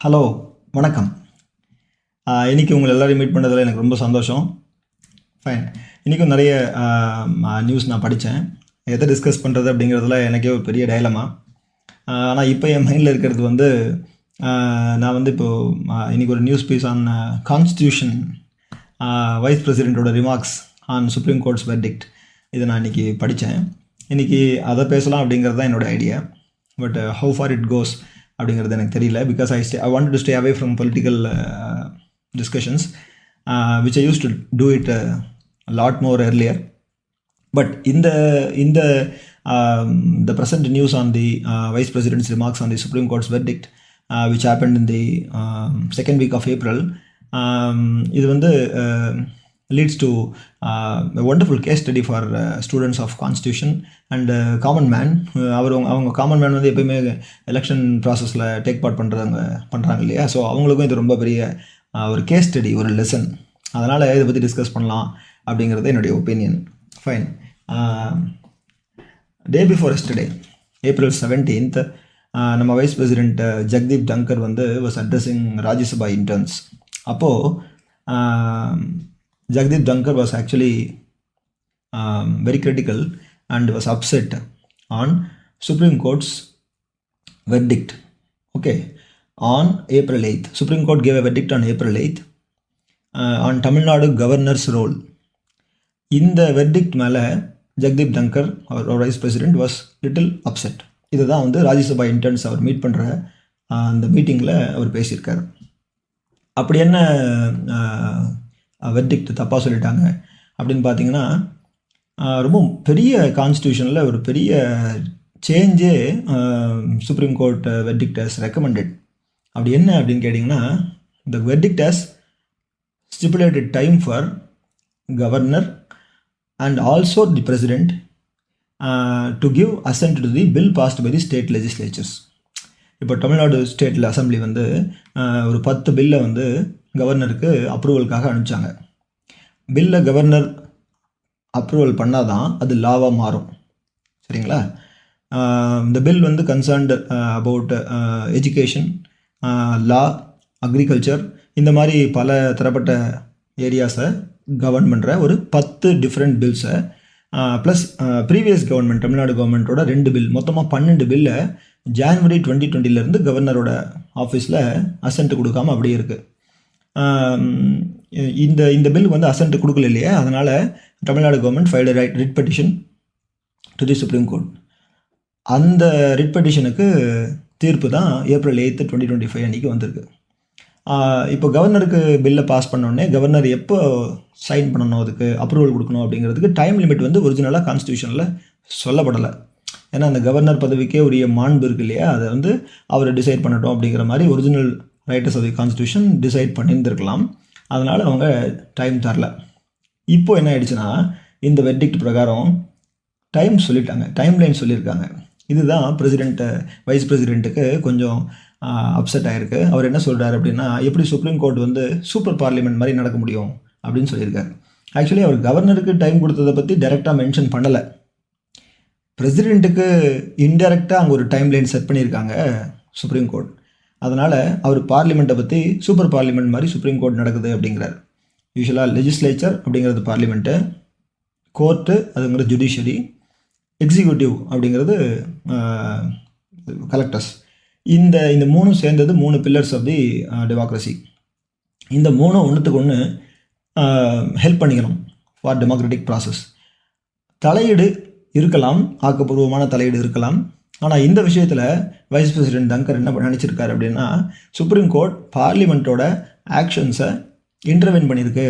Hello, வணக்கம். இன்றைக்கி உங்களை எல்லோரையும் மீட் பண்ணதில் எனக்கு ரொம்ப சந்தோஷம். ஃபைன். இன்றைக்கும் நிறைய நியூஸ் நான் படித்தேன். எதை டிஸ்கஸ் பண்ணுறது அப்படிங்கிறதுல எனக்கே ஒரு பெரிய டைலமா. ஆனால் இப்போ என் மைண்டில் இருக்கிறது வந்து நான் வந்து இப்போது இன்றைக்கி ஒரு news piece on constitution, vice பிரசிடெண்ட்டோட remarks on supreme court's verdict, இதை நான் இன்றைக்கி படித்தேன். இன்றைக்கி அதை பேசலாம் அப்படிங்கிறது தான் என்னோடய idea. But how for it goes அப்படிங்கிறது எனக்கு தெரியல. Because I want to stay away from political discussions which I use to do it lot more earlier. But in the present news on the Vice President's remarks on the Supreme Court's verdict, which happened in the second week of April, இது வந்து leads to a wonderful case study for students of Constitution and common man. அவங்க common man வந்து எப்பயுமே election ப்ராசஸில் take part பண்ணுறாங்க இல்லையா? So அவங்களுக்கும் இது ரொம்ப பெரிய ஒரு கேஸ் ஸ்டடி, ஒரு லெசன். அதனால் இதை பற்றி டிஸ்கஸ் பண்ணலாம் அப்படிங்கிறது என்னுடைய opinion. Fine. Day before yesterday, April 17th, நம்ம வைஸ் பிரசிடெண்ட் ஜக்தீப் தங்கர் வந்து வாஸ் அட்ரஸிங் ராஜ்யசபா இன்டர்ன்ஸ். அப்போது Jagdeep Dhankar was actually very critical and was upset on Supreme Court's verdict. Okay, on April 8th, Supreme Court gave a verdict on April 8th on Tamil Nadu governor's role. In the verdict மேலே Jagdeep Dhankar, our vice president, was little upset. இதுதான் வந்து Rajya Sabha interns அவர் meet பண்ணுற அந்த மீட்டிங்கில் அவர் பேசியிருக்கார். அப்படி என்ன verdict தப்பாக சொல்லிட்டாங்க அப்படின்னு பார்த்தீங்கன்னா, ரொம்ப பெரிய கான்ஸ்டியூஷனில் ஒரு பெரிய சேஞ்சே supreme court verdict has recommended. அப்படி என்ன அப்படின்னு கேட்டிங்கன்னா, the verdict has stipulated time for governor and also the president to give assent to the bill passed by the state legislatures. இப்போ தமிழ்நாடு ஸ்டேட்டில் அசம்பிளி வந்து ஒரு 10 பில்லை வந்து கவர்னருக்கு அப்ரூவலுக்காக அனுப்பிச்சாங்க. பில்லை கவர்னர் அப்ரூவல் பண்ணால் தான் அது லாவாக மாறும். சரிங்களா? இந்த பில் வந்து concerned about education, law, agriculture, இந்த மாதிரி பல தரப்பட்ட ஏரியாஸை கவர்ன் பண்ணுற ஒரு 10 டிஃப்ரெண்ட் பில்ஸை ப்ளஸ் ப்ரீவியஸ் கவர்மெண்ட், தமிழ்நாடு கவர்மெண்ட்டோட 2 பில், மொத்தமாக 12 பில்லை ஜான்வரி 2020 கவர்னரோட ஆஃபீஸில் அசென்ட் கொடுக்காமல் அப்படியே இருக்குது. இந்த பில்லுக்கு வந்து அசென்ட் கொடுக்கல இல்லையா? அதனால் Tamil Nadu government filed writ petition to the supreme court. அந்த ரிட் பெட்டிஷனுக்கு தீர்ப்பு தான் April 8th, 2025 அன்றைக்கி வந்திருக்கு. இப்போ கவர்னருக்கு பில்லை பாஸ் பண்ணோடனே கவர்னர் எப்போ சைன் பண்ணணும், அதுக்கு அப்ரூவல் கொடுக்கணும் அப்படிங்கிறதுக்கு டைம் லிமிட் வந்து ஒரிஜினலாக கான்ஸ்டியூஷனில் சொல்லப்படலை. ஏன்னா அந்த கவர்னர் பதவிக்கே உரிய மாண்பு இருக்கு இல்லையா? அதை வந்து அவர் டிசைட் பண்ணட்டும் அப்படிங்கிற மாதிரி original writers of the constitution decide பண்ணியிருந்திருக்கலாம். அதனால் அவங்க டைம் தரல. இப்போது என்ன ஆயிடுச்சுன்னா, இந்த வெர்டிக்ட் பிரகாரம் டைம் சொல்லிட்டாங்க, டைம் லைன் சொல்லியிருக்காங்க. இதுதான் வைஸ் பிரசிடெண்ட்டுக்கு கொஞ்சம் அப்செட் ஆகிருக்கு. அவர் என்ன சொல்கிறார் அப்படின்னா, எப்படி சுப்ரீம் கோர்ட் வந்து சூப்பர் பார்லிமெண்ட் மாதிரி நடக்க முடியும் அப்படின்னு சொல்லியிருக்காரு. ஆக்சுவலி அவர் கவர்னருக்கு டைம் கொடுத்ததை பற்றி டைரெக்டாக மென்ஷன் பண்ணலை. பிரசிடெண்ட்டுக்கு இன்டெரக்டாக அங்கே ஒரு டைம் லைன் செட் பண்ணியிருக்காங்க சுப்ரீம் கோர்ட். அதனால் அவர் பார்லிமெண்ட்டை பற்றி சூப்பர் பார்லிமெண்ட் மாதிரி சுப்ரீம் கோர்ட் நடக்குது அப்படிங்கிறார். யூஸ்வலாக லெஜிஸ்லேச்சர் அப்படிங்கிறது பார்லிமெண்ட்டு, கோர்ட்டு அதுங்கிறது ஜுடிஷியரி, எக்ஸிக்யூட்டிவ் அப்படிங்கிறது கலெக்டர்ஸ். இந்த மூணும் சேர்ந்தது 3 பில்லர்ஸ் ஆஃப் தி டெமோக்ரஸி. இந்த மூணும் ஒன்றுத்துக்கு ஒன்று ஹெல்ப் பண்ணிக்கணும் ஃபார் டெமோக்ராட்டிக் ப்ராசஸ். தலையீடு இருக்கலாம், ஆக்கப்பூர்வமான தலையீடு இருக்கலாம். ஆனால் இந்த விஷயத்தில் வைஸ் பிரசிடெண்ட் தங்கர் என்ன நினச்சிருக்காரு அப்படின்னா, சுப்ரீம் கோர்ட் பார்லிமெண்ட்டோட ஆக்ஷன்ஸை இன்டர்வென் பண்ணியிருக்கு,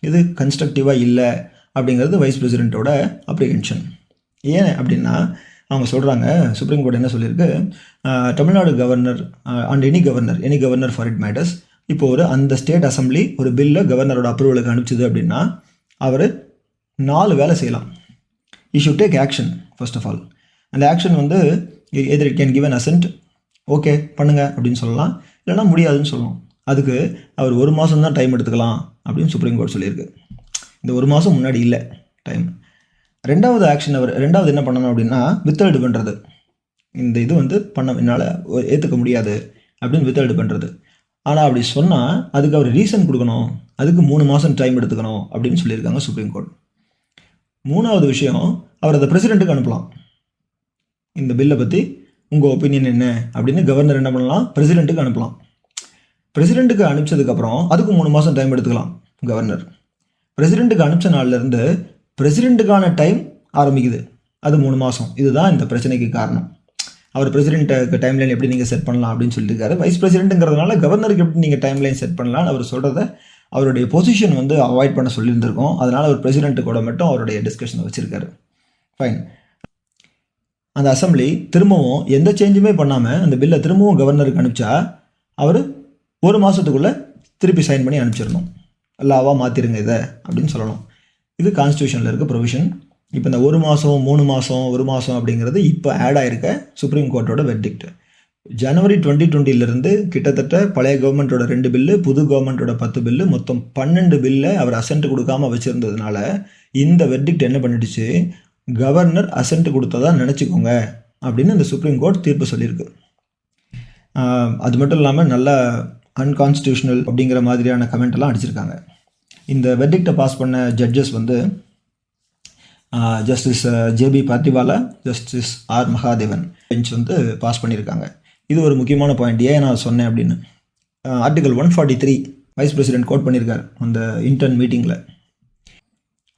இது கன்ஸ்ட்ரக்டிவாக இல்லை அப்படிங்கிறது வைஸ் பிரசிடெண்ட்டோட அப்ரிஹென்ஷன். ஏன் அப்படின்னா, அவங்க சொல்கிறாங்க, சுப்ரீம் கோர்ட் என்ன சொல்லியிருக்கு, Tamil Nadu governor and any governor for it matters, இப்போ அந்த ஸ்டேட் அசம்பிளி ஒரு பில்லை கவர்னரோட அப்ரூவலுக்கு அனுப்பிச்சிது அப்படின்னா அவர் 4 வேலை செய்யலாம். You should take action first of all. அந்த ஆக்ஷன் வந்து எதிர் it can give an assent, okay பண்ணுங்க அப்படின்னு சொல்லலாம், இல்லைனா முடியாதுன்னு சொல்லணும். அதுக்கு அவர் 1 மாதம் தான் டைம் எடுத்துக்கலாம் அப்படின்னு சுப்ரீம் கோர்ட் சொல்லியிருக்கு. இந்த 1 மாதம் முன்னாடி இல்லை டைம். ரெண்டாவது என்ன பண்ணணும் அப்படின்னா, வித்ஹெல்டு பண்ணுறது. இந்த இது வந்து என்னால் ஏற்றுக்க முடியாது அப்படின்னு வித்ஹெல்டு பண்ணுறது. ஆனால் அப்படி சொன்னால் அதுக்கு அவர் ரீசன் கொடுக்கணும், அதுக்கு 3 மாதம் டைம் எடுத்துக்கணும் அப்படின்னு சொல்லியிருக்காங்க சுப்ரீம் கோர்ட். 3வது விஷயம், அவர் அதை பிரசிடெண்ட்டுக்கு அனுப்பலாம். இந்த பில்லை பற்றி உங்கள் ஒப்பீனியன் என்ன அப்படின்னு கவர்னர் என்ன பண்ணலாம், பிரசிடெண்ட்டுக்கு அனுப்பலாம். பிரசிடெண்ட்டுக்கு அனுப்பிச்சதுக்கப்புறம் அதுக்கு 3 மாதம் டைம் எடுத்துக்கலாம் கவர்னர். பிரசிடெண்ட்டுக்கு அனுப்பிச்ச நாள்லேருந்து பிரசிடெண்ட்டுக்கான டைம் ஆரம்பிக்குது, அது 3 மாதம். இதுதான் இந்த பிரச்சனைக்கு காரணம். அவர் பிரசிடெண்ட்டுக்கு டைம்லைன் எப்படி நீங்கள் செட் பண்ணலாம் அப்படின்னு சொல்லியிருக்காரு. வைஸ் பிரசிடெண்ட்டுங்கிறதுனால கவர்னருக்கு எப்படி நீங்கள் டைம்லைன் செட் பண்ணலாம்னு அவர் சொல்கிறத அவருடைய பொசிஷன் வந்து அவாய்ட் பண்ண சொல்லியிருந்திருக்கோம். அதனால் அவர் பிரசிடெண்ட்டு கூட மட்டும் அவருடைய டிஸ்கஷனை வச்சுருக்காரு. ஃபைன். அந்த அசம்பிளி திரும்பவும் எந்த சேஞ்சுமே பண்ணாமல் அந்த பில்லை திரும்பவும் கவர்னருக்கு அனுப்பிச்சா அவர் 1 மாதத்துக்குள்ளே திருப்பி சைன் பண்ணி அனுப்பிச்சிடணும். லாவாக மாற்றிருங்க இதை அப்படின்னு சொல்லணும். இது கான்ஸ்டியூஷனில் இருக்க ப்ரொவிஷன். இப்போ இந்த 1 மாதம் 3 மாதம் 1 மாதம் அப்படிங்கிறது இப்போ ஆட் ஆகிருக்க சுப்ரீம் கோர்ட்டோட வெர்டிக்ட். ஜனவரி 2020 கிட்டத்தட்ட பழைய கவர்மெண்ட்டோட 2 பில்லு, புது கவர்மெண்ட்டோட 10 பில்லு, மொத்தம் 12 பில்லை அவர் அசென்ட் கொடுக்காமல் வச்சுருந்ததுனால இந்த வெர்டிக்ட் என்ன பண்ணிடுச்சு, கவர்னர் அசென்ட் கொடுத்ததா நினச்சிக்கோங்க அப்படின்னு இந்த சுப்ரீம் கோர்ட் தீர்ப்பு சொல்லியிருக்கு. அது மட்டும் இல்லாமல் நல்ல அன்கான்ஸ்டியூஷனல் அப்படிங்கிற மாதிரியான கமெண்ட் அடிச்சிருக்காங்க. இந்த வெர்டிக்டை பாஸ் பண்ண ஜட்ஜஸ் வந்து justice JB Pardiwala, justice R Mahadevan bench வந்து பாஸ் பண்ணியிருக்காங்க. இது ஒரு முக்கியமான பாயிண்ட். ஏன் நான் சொன்னேன் அப்படின்னு, ஆர்டிகல் 143 வைஸ் பிரசிடென்ட் கோட் பண்ணியிருக்காரு அந்த இன்டர்ன் மீட்டிங்கில்.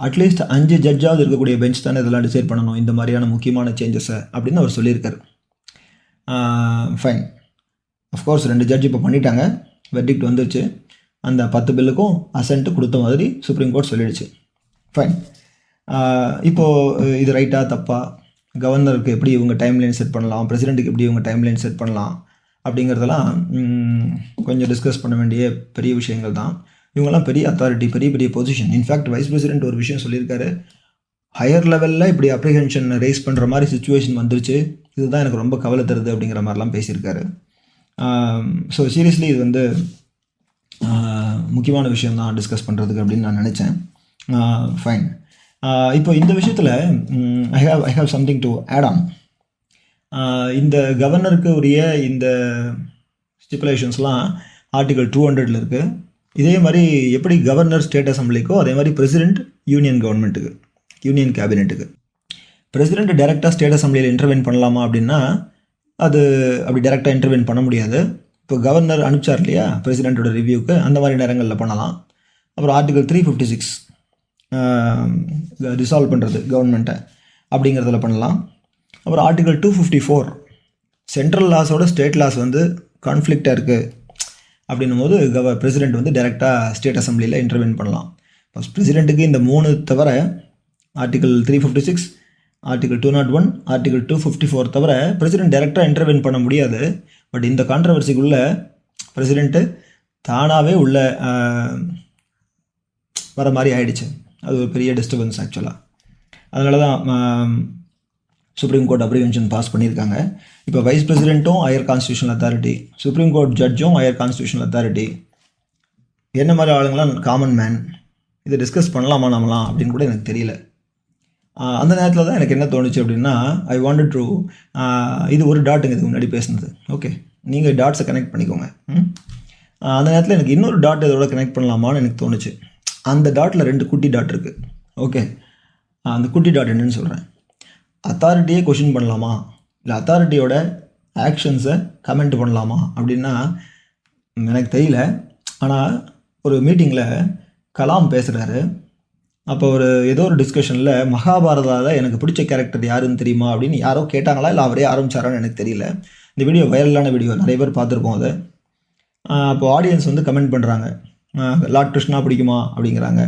அட்லீஸ்ட் 5 ஜட்ஜாவது இருக்கக்கூடிய பெஞ்ச் தானே இதெல்லாம் டிசைட் பண்ணணும் இந்த மாதிரியான முக்கியமான சேஞ்சஸை அப்படின்னு அவர் சொல்லியிருக்காரு. ஃபைன். அஃப்கோர்ஸ் 2 ஜட்ஜ் இப்போ பண்ணிட்டாங்க, வெர்டிக்ட் வந்துருச்சு. அந்த 10 பில்லுக்கும் அசென்ட் கொடுத்த மாதிரி சுப்ரீம் கோர்ட் சொல்லிடுச்சு. ஃபைன். இப்போது இது ரைட்டாக தப்பா, கவர்னருக்கு எப்படி இவங்க டைம்லைன் செட் பண்ணலாம், பிரசிடெண்ட்டுக்கு எப்படி இவங்க டைம்லைன் செட் பண்ணலாம் அப்படிங்கிறதெல்லாம் கொஞ்சம் டிஸ்கஸ் பண்ண வேண்டிய பெரிய விஷயங்கள் தான். இவங்கெல்லாம் பெரிய அத்தாரிட்டி, பெரிய பெரிய பொசிஷன். இன்ஃபேக்ட் வைஸ் பிரசிடெண்ட் ஒரு விஷயம் சொல்லியிருக்காரு, ஹையர் லெவலில் இப்படி அப்ரிஹென்ஷன் ரைஸ் பண்ணுற மாதிரி சுச்சுவேஷன் வந்துருச்சு, இதுதான் எனக்கு ரொம்ப கவலை தருது அப்படிங்கிற மாதிரிலாம் பேசியிருக்காரு. ஸோ சீரியஸ்லி இது வந்து முக்கியமான விஷயம் தான் டிஸ்கஸ் பண்ணுறதுக்கு அப்படின்னு நான் நினச்சேன். ஃபைன். இப்போ இந்த விஷயத்தில் I have something to add on. இந்த கவர்னருக்கு உரிய இந்த ஸ்டிப்புலேஷன்ஸ்லாம் ஆர்டிகல் 200 இருக்குது. இதே மாதிரி எப்படி கவர்னர் ஸ்டேட் அசம்பிளிக்கோ அதே மாதிரி பிரசிடெண்ட் யூனியன் கவர்மெண்ட்டுக்கு, யூனியன் கேபினெட்டுக்கு. பிரசிடெண்ட் டைரெக்டாக ஸ்டேட் அசம்பிளியில் இன்டர்வென் பண்ணலாமா அப்படின்னா அது அப்படி டைரெக்டாக இன்டர்வென் பண்ண முடியாது. இப்போ கவர்னர் அனுப்பிச்சார் இல்லையா பிரசிடெண்ட்டோட ரிவ்யூக்கு, அந்த மாதிரி நேரங்களில் பண்ணலாம். அப்புறம் ஆர்டிகல் 356 ரிசால்வ் பண்ணுறது கவர்மெண்ட்டை அப்படிங்கிறதுல பண்ணலாம். அப்புறம் ஆர்டிகல் 254 சென்ட்ரல் லாஸோட ஸ்டேட் லாஸ் வந்து கான்ஃப்ளிக்டாக இருக்குது அப்படின்னும் போது பிரசிடெண்ட் வந்து டைரெக்டாக ஸ்டேட் அசம்பிளியில் இன்டர்வென் பண்ணலாம். இப்போ பிரசிடெண்ட்டுக்கு இந்த 3 தவிர ஆர்டிகல் 356, ஆர்டிகல் 201, ஆர்டிகல் 254 தவிர பிரசிடெண்ட் டைரெக்டாக இன்டர்வென் பண்ண முடியாது. பட் இந்த கான்ட்ரவர்சிக்குள்ளே பிரசிடெண்ட்டு தானாகவே உள்ள வர மாதிரி ஆயிடுச்சு. அது ஒரு பெரிய டிஸ்டர்பன்ஸ் ஆக்சுவலாக. அதனால தான் சுப்ரீம் கோர்ட் அப்ரிஹென்ஷன் பாஸ் பண்ணியிருக்காங்க. இப்போ வைஸ் பிரசிடெண்ட்டும் higher constitutional authority, supreme court ஜட்ஜும் ஹையர் கான்ஸ்டியூஷனல் அத்தாரிட்டி. என்ன மாதிரி ஆளுங்களாம் காமன் மேன், இதை டிஸ்கஸ் பண்ணலாமா நம்மளாம் அப்படின்னு கூட எனக்கு தெரியல. அந்த நேரத்தில் தான் எனக்கு என்ன தோணுச்சு அப்படின்னா, ஐ வாண்டட் டு இது ஒரு டாட்டுங்க இதுக்கு முன்னாடி பேசுனது. ஓகே, நீங்கள் டாட்ஸை கனெக்ட் பண்ணிக்கோங்க. அந்த நேரத்தில் எனக்கு இன்னொரு டாட் இதோட கனெக்ட் பண்ணலாமான்னு எனக்கு தோணுச்சு. அந்த டாட்டில் 2 குட்டி டாட் இருக்குது. ஓகே, அந்த குட்டி டாட் என்னன்னு சொல்கிறேன். அத்தாரிட்டியே கொஷின் பண்ணலாமா, இல்லை அத்தாரிட்டியோட ஆக்ஷன்ஸை கமெண்ட் பண்ணலாமா அப்படின்னா எனக்கு தெரியல. ஆனால் ஒரு மீட்டிங்கில் கலாம் பேசுகிறாரு. அப்போ ஏதோ ஒரு டிஸ்கஷனில் மகாபாரதாவில் எனக்கு பிடிச்ச கேரக்டர் யாருன்னு தெரியுமா அப்படின்னு யாரோ கேட்டாங்களா, இல்லை அவரே ஆரம்பிச்சாரான்னு எனக்கு தெரியல. இந்த வீடியோ வைரலான வீடியோ, நிறைய பேர் பார்த்துருப்போம் அதை. அப்போ ஆடியன்ஸ் வந்து கமெண்ட் பண்ணுறாங்க, லார்ட் கிருஷ்ணா பிடிக்குமா அப்படிங்கிறாங்க.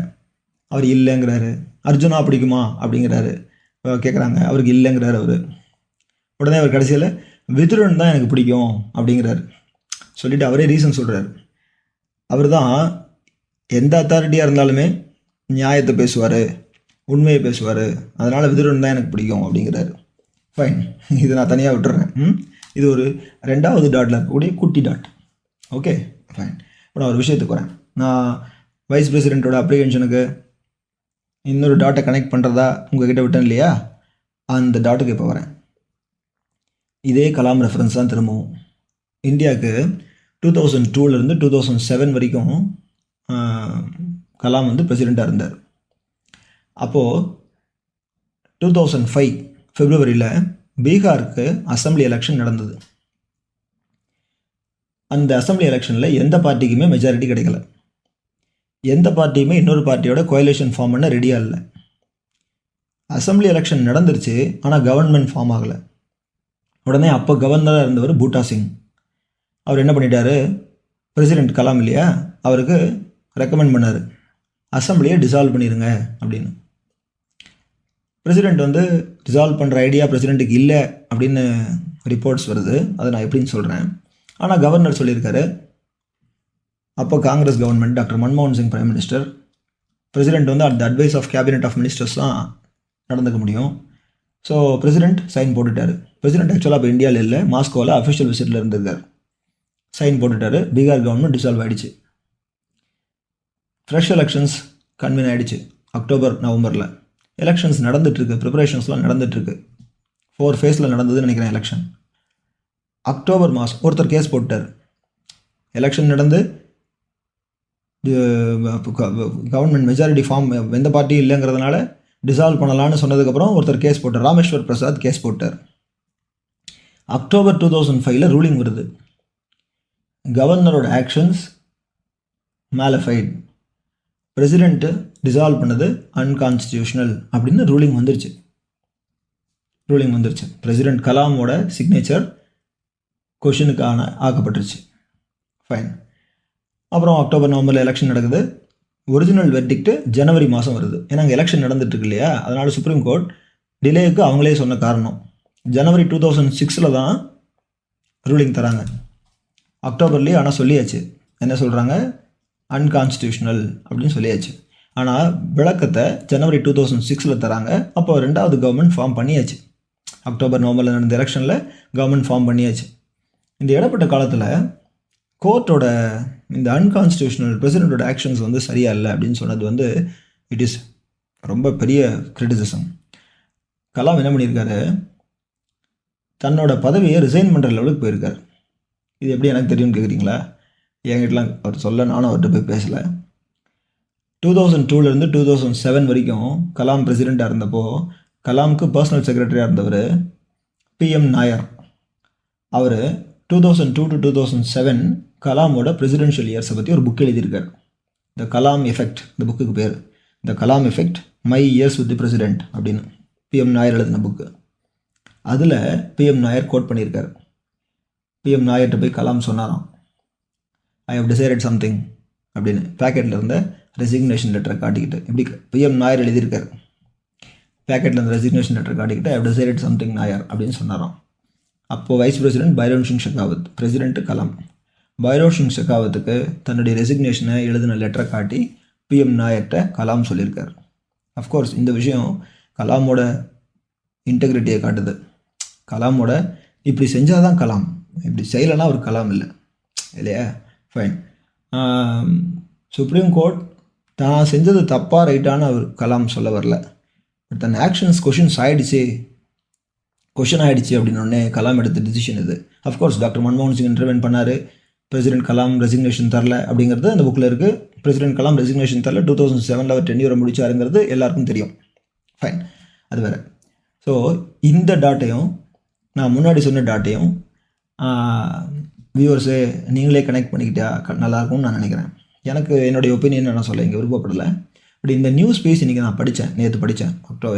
அவர் இல்லைங்கிறாரு. அர்ஜுனா பிடிக்குமா அப்படிங்கிறாரு, கேட்குறாங்க. அவருக்கு இல்லைங்கிறாரு அவர். உடனே அவர் கடைசியில் விதுரன் தான் எனக்கு பிடிக்கும் அப்படிங்கிறாரு. சொல்லிவிட்டு அவரே ரீசன் சொல்கிறார். அவர் தான் எந்த அத்தாரிட்டியாக இருந்தாலுமே நியாயத்தை பேசுவார், உண்மையை பேசுவார், அதனால் விதுரன் தான் எனக்கு பிடிக்கும் அப்படிங்கிறாரு. ஃபைன், இது நான் தனியாக விட்டுறேன். இது ஒரு 2வது டாட்டில் இருக்கக்கூடிய குட்டி டாட். Okay, fine. இப்போ நான் ஒரு விஷயத்துக்கு வரேன். நான் வைஸ் பிரசிடெண்ட்டோட அப்ளிகேஷனுக்கு இன்னொரு டாட்டை கனெக்ட் பண்ணுறதா உங்ககிட்ட விட்டேன் இல்லையா, அந்த டாட்டுக்கு இப்போ வரேன். இதே கலாம் ரெஃபரன்ஸ் தான் திரும்பவும். இந்தியாவுக்கு 2002லேருந்து 2007 வரைக்கும் கலாம் வந்து பிரசிடெண்ட்டாக இருந்தார். அப்போது 2005 பிப்ரவரியில் பீகாருக்கு அசம்பிளி எலெக்ஷன் நடந்தது. அந்த அசம்பிளி எலெக்ஷனில் எந்த பார்ட்டிக்குமே மெஜாரிட்டி கிடைக்கல. எந்த பார்ட்டியுமே இன்னொரு பார்ட்டியோட கோயலேஷன் ஃபார்ம் பண்ண ரெடியாக இல்லை. அசம்பிளி எலெக்ஷன் நடந்துருச்சு, ஆனால் கவர்மெண்ட் ஃபார்ம் ஆகலை. உடனே அப்போ கவர்னராக இருந்தவர் பூட்டா சிங் அவர் என்ன பண்ணிட்டாரு, பிரசிடெண்ட் கலாம் இல்லையா, அவருக்கு ரெக்கமெண்ட் பண்ணார், அசம்பிளியை டிசால்வ் பண்ணிடுங்க அப்படின்னு. பிரசிடெண்ட் வந்து டிசால்வ் பண்ணுற ஐடியா பிரசிடெண்ட்டுக்கு இல்லை அப்படின்னு ரிப்போர்ட்ஸ் வருது. அதை நான் எப்படின்னு சொல்கிறேன். ஆனால் கவர்னர் சொல்லியிருக்காரு. அப்போ காங்கிரஸ் கவர்மெண்ட், டாக்டர் மன்மோகன் சிங் பிரைம் மினிஸ்டர், பிரசிடெண்ட் வந்து at the advice of cabinet of ministers தான் நடந்துக்க முடியும். ஸோ பிரசிடெண்ட் சைன் போட்டுட்டார். பிரசிடெண்ட் ஆக்சுவலாக இப்போ இந்தியாவில் இல்லை, மாஸ்கோவில் அஃபிஷியல் விசிட்டில் இருந்திருக்கார். சைன் போட்டுட்டார். பீகார் கவர்மெண்ட் டிசால்வ் ஆகிடுச்சு. ஃப்ரெஷ் எலெக்ஷன்ஸ் கன்வீன் ஆகிடுச்சு. அக்டோபர் நவம்பரில் எலெக்ஷன்ஸ் நடந்துகிட்ருக்கு, ப்ரிப்பரேஷன்ஸ்லாம் நடந்துகிட்ருக்கு. 4 ஃபேஸில் நடந்ததுன்னு நினைக்கிறேன் எலெக்ஷன். அக்டோபர் மாதம் ஒருத்தர் கேஸ் போட்டார். எலெக்ஷன் நடந்து கவர்மெண்ட் மெஜாரிட்டி ஃபார்ம் எந்த பார்ட்டியும் இல்லைங்கிறதுனால டிசால்வ் பண்ணலான்னு சொன்னதுக்கப்புறம் ஒருத்தர் கேஸ் போட்டார். ராமேஸ்வர் பிரசாத் கேஸ் போட்டார். அக்டோபர் 2005 ரூலிங் வருது. கவர்னரோட ஆக்ஷன்ஸ் மேலஃபைட், பிரசிடெண்ட்டு டிசால்வ் பண்ணது அன்கான்ஸ்டியூஷனல் அப்படின்னு ரூலிங் வந்துருச்சு. பிரசிடெண்ட் கலாமோட சிக்னேச்சர் கொஷினுக்கான ஆக்கப்பட்டுருச்சு. ஃபைன். அப்புறம் அக்டோபர் நவம்பரில் எலெக்ஷன் நடக்குது. ஒரிஜினல் வெர்டிக்ட்டு ஜனவரி மாதம் வருது. ஏன்னா அங்கே எலெக்ஷன் நடந்துட்டுருக்கு இல்லையா, அதனால் சுப்ரீம் கோர்ட் டிலேக்கு அவங்களே சொன்ன காரணம் ஜனவரி 2006 தான் ரூலிங் தராங்க. அக்டோபர்லேயே ஆனால் சொல்லியாச்சு, என்ன சொல்கிறாங்க, அன்கான்ஸ்டியூஷனல் அப்படின்னு சொல்லியாச்சு. ஆனால் விளக்கத்தை ஜனவரி 2006 தராங்க. அப்போ 2வது கவர்மெண்ட் ஃபார்ம் பண்ணியாச்சு. அக்டோபர் நவம்பரில் நடந்த எலெக்ஷனில் கவர்மெண்ட் ஃபார்ம் பண்ணியாச்சு. இந்த இடப்பட்ட காலத்தில் கோர்ட்டோட இந்த அன்கான்ஸ்டியூஷனல் பிரசிடெண்ட்டோட ஆக்ஷன்ஸ் வந்து சரியா இல்லை அப்படின்னு சொன்னது வந்து இட் இஸ் ரொம்ப பெரிய கிரிட்டிசிசம். கலாம் என்ன பண்ணியிருக்காரு, தன்னோட பதவியை ரிசைன் பண்ணுற லெவலுக்கு போயிருக்கார். இது எப்படி எனக்கு தெரியும்னு கேட்குறீங்களா? என்கிட்டலாம் அவர் சொல்ல, நானும் அவர்கிட்ட போய் பேசலை. 2002லேருந்து 2007 வரைக்கும் கலாம் பிரசிடெண்ட்டாக இருந்தப்போ கலாமுக்கு பர்சனல் செக்ரட்டரியாக இருந்தவர் பிஎம் நாயர். அவர் 2002 to 2007 கலாமோட பிரசிடென்ஷியல் இயர்ஸை பற்றி ஒரு புக் எழுதியிருக்கார். த கலாம் எஃபெக்ட், இந்த புக்குக்கு பேர் the Kalam effect my years with the president அப்படின்னு பிஎம் நாயர் எழுதின புக்கு. அதில் பிஎம் நாயர் கோட் பண்ணியிருக்கார். பிஎம் நாயர்கிட்ட போய் கலாம் சொன்னாராம், ஐ ஹவ் டிசைடட் சம்திங் அப்படின்னு பேக்கெட்டில் இருந்த ரெசிக்னேஷன் லெட்டரை காட்டிக்கிட்டு. இப்படி பிஎம் நாயர் எழுதியிருக்கார். பேக்கெட்டில் இருந்த ரெசிக்னேஷன் லெட்டரை காட்டிக்கிட்டு I have decided something Nair அப்படின்னு சொன்னாராம். அப்போது vice president Bhairon Singh Shekhawat, president Kalam. Bhairon Singh ஷெகாவத்துக்கு தன்னுடைய ரெசிக்னேஷனை எழுதின லெட்டரை காட்டி பிஎம் நாயர்கிட்ட கலாம் சொல்லியிருக்கார். அஃப்கோர்ஸ் இந்த விஷயம் கலாமோட இன்டெகிரிட்டியை காட்டுது. கலாமோட இப்படி செஞ்சால் தான் கலாம், இப்படி செய்யலைன்னா ஒரு கலாம் இல்லை இல்லையா? ஃபைன். சுப்ரீம் கோர்ட் தான் செஞ்சது தப்பாக ரைட்டான அவர் கலாம் சொல்ல வரல. பட் தன் ஆக்ஷன்ஸ் கொஷின் ஆகிடுச்சு அப்படின்னோடனே கலாம் எடுத்த டிசிஷன் இது. அஃப்கோர்ஸ் டாக்டர் மன்மோகன் சிங் இன்டர்வென் பண்ணார். பிரசிடெண்ட் கலாம் ரெசிக்னேஷன் தரல அப்படிங்கிறது அந்த புக்கில் இருக்குது. பிரசிடெண்ட் கலாம் ரெசிக்னேஷன் தரல, 2007 அவர் டென்யூரை முடிச்சாருங்கிறது எல்லாருக்கும் தெரியும். ஃபைன், அது வேறு. ஸோ இந்த டாட்டையும் நான் முன்னாடி சொன்ன டாட்டையும் வியூவர்ஸு நீங்களே கனெக்ட் பண்ணிக்கிட்டா நல்லாயிருக்கும்னு நான் நினைக்கிறேன். எனக்கு என்னுடைய ஒப்பீனியன் நான் சொல்ல இங்கே விருப்பப்படலை. பட் இந்த நியூஸ் பேஸ் இன்றைக்கி நான் படித்தேன், நேற்று படித்தேன்.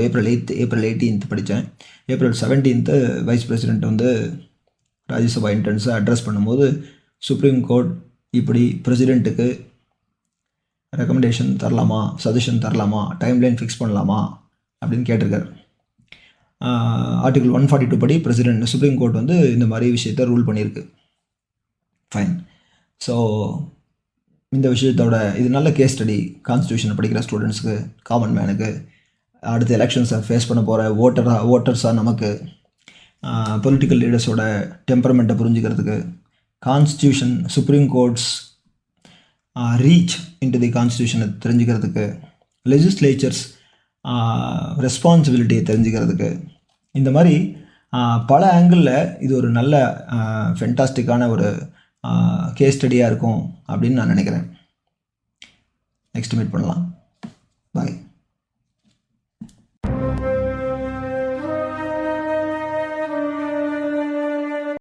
ஏப்ரல் 18 படித்தேன். ஏப்ரல் 17 வைஸ் பிரசிடெண்ட் வந்து ராஜ்யசபா இன்டர்ன்ஸை அட்ரஸ் பண்ணும்போது சுப்ரீம் கோர்ட் இப்படி பிரசிடெண்ட்டுக்கு ரெக்கமெண்டேஷன் தரலாமா, சஜஷன் தரலாமா, டைம்லைன் ஃபிக்ஸ் பண்ணலாமா அப்படின்னு கேட்டிருக்காரு. ஆர்டிகல் 142 படி சுப்ரீம் கோர்ட் வந்து இந்த மாதிரி விஷயத்தை ரூல் பண்ணியிருக்கு. ஃபைன். ஸோ இந்த விஷயத்தோட இது நல்ல கேஸ் ஸ்டடி கான்ஸ்டியூஷனை படிக்கிற ஸ்டூடெண்ட்ஸுக்கு, காமன் மேனுக்கு, அடுத்த எலெக்ஷன்ஸை ஃபேஸ் பண்ண போகிற ஓட்டர்ஸாக நமக்கு, பொலிட்டிக்கல் லீடர்ஸோட டெம்பரமெண்ட்டை புரிஞ்சுக்கிறதுக்கு, constitution supreme court's reach into the கான்ஸ்டியூஷனை தெரிஞ்சுக்கிறதுக்கு, லெஜிஸ்லேச்சர்ஸ் ரெஸ்பான்சிபிலிட்டியை தெரிஞ்சுக்கிறதுக்கு, இந்த மாதிரி பல ஆங்கிளில் இது ஒரு நல்ல ஃபென்டாஸ்டிக்கான ஒரு கேஸ் ஸ்டடியாக இருக்கும் அப்படின்னு நான் நினைக்கிறேன். நெக்ஸ்ட் மீட் பண்ணலாம்.